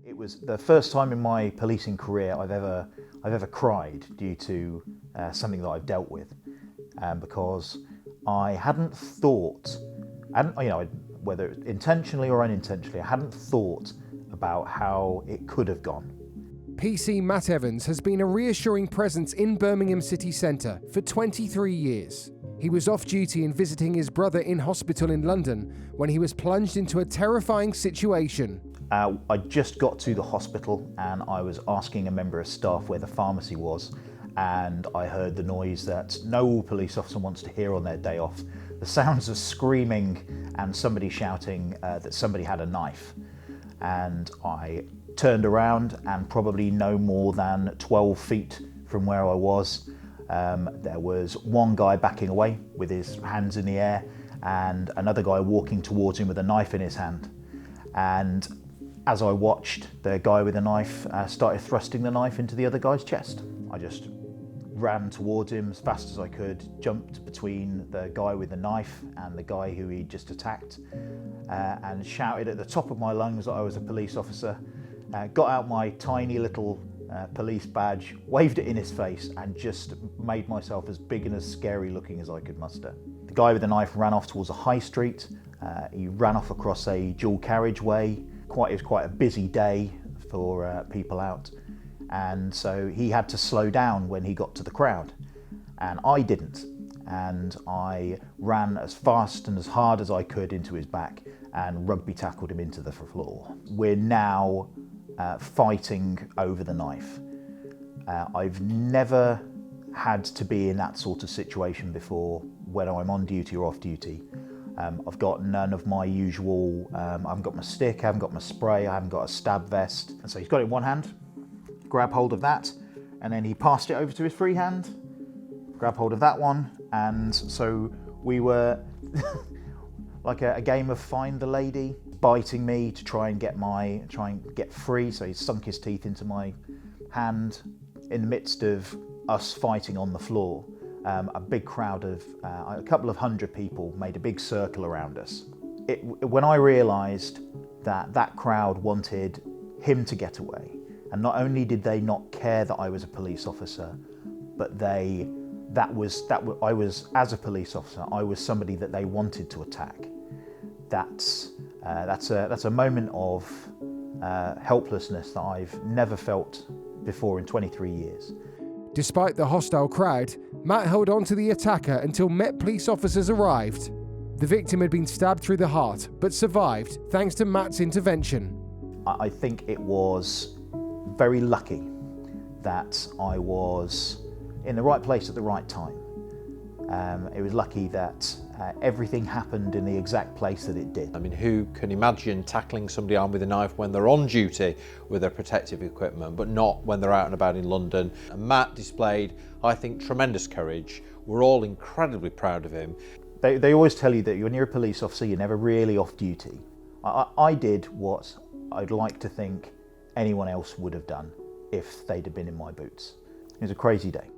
It was the first time in my policing career I've ever cried due to something that I've dealt with, because I hadn't thought, whether intentionally or unintentionally, I hadn't thought about how it could have gone. PC Matt Evans has been a reassuring presence in Birmingham city centre for 23 years. He was off duty and visiting his brother in hospital in London when he was plunged into a terrifying situation. I just got to the hospital and I was asking a member of staff where the pharmacy was, and I heard the noise that no police officer wants to hear on their day off. The sounds of screaming and somebody shouting that somebody had a knife. And I turned around, and probably no more than 12 feet from where I was, there was one guy backing away with his hands in the air and another guy walking towards him with a knife in his hand. And as I watched, the guy with the knife started thrusting the knife into the other guy's chest. I just ran towards him as fast as I could, jumped between the guy with the knife and the guy who he just attacked, and shouted at the top of my lungs that I was a police officer, got out my tiny little police badge, waved it in his face, and just made myself as big and as scary looking as I could muster. The guy with the knife ran off towards a high street. He ran off across a dual carriageway. It was quite a busy day for people out, and so he had to slow down when he got to the crowd, and I didn't. And I ran as fast and as hard as I could into his back and rugby tackled him into the floor. We're now fighting over the knife. I've never had to be in that sort of situation before, whether I'm on duty or off duty. I've got none of my usual, I haven't got my stick, I haven't got my spray, I haven't got a stab vest. And so he's got it in one hand, grab hold of that, and then he passed it over to his free hand, grab hold of that one, and so we were like a game of find the lady, biting me to try and get free. So he sunk his teeth into my hand. In the midst of us fighting on the floor, a big crowd of a couple of hundred people made a big circle around us. When I realised that crowd wanted him to get away, and not only did they not care that I was a police officer, but I was, as a police officer, I was somebody that they wanted to attack. That's a moment of helplessness that I've never felt before in 23 years. Despite the hostile crowd, Matt held on to the attacker until Met police officers arrived. The victim had been stabbed through the heart, but survived thanks to Matt's intervention. I think it was very lucky that I was in the right place at the right time. It was lucky that everything happened in the exact place that it did. I mean, who can imagine tackling somebody armed with a knife when they're on duty with their protective equipment, but not when they're out and about in London? And Matt displayed, I think, tremendous courage. We're all incredibly proud of him. They always tell you that when you're a police officer, you're never really off duty. I did what I'd like to think anyone else would have done if they'd have been in my boots. It was a crazy day.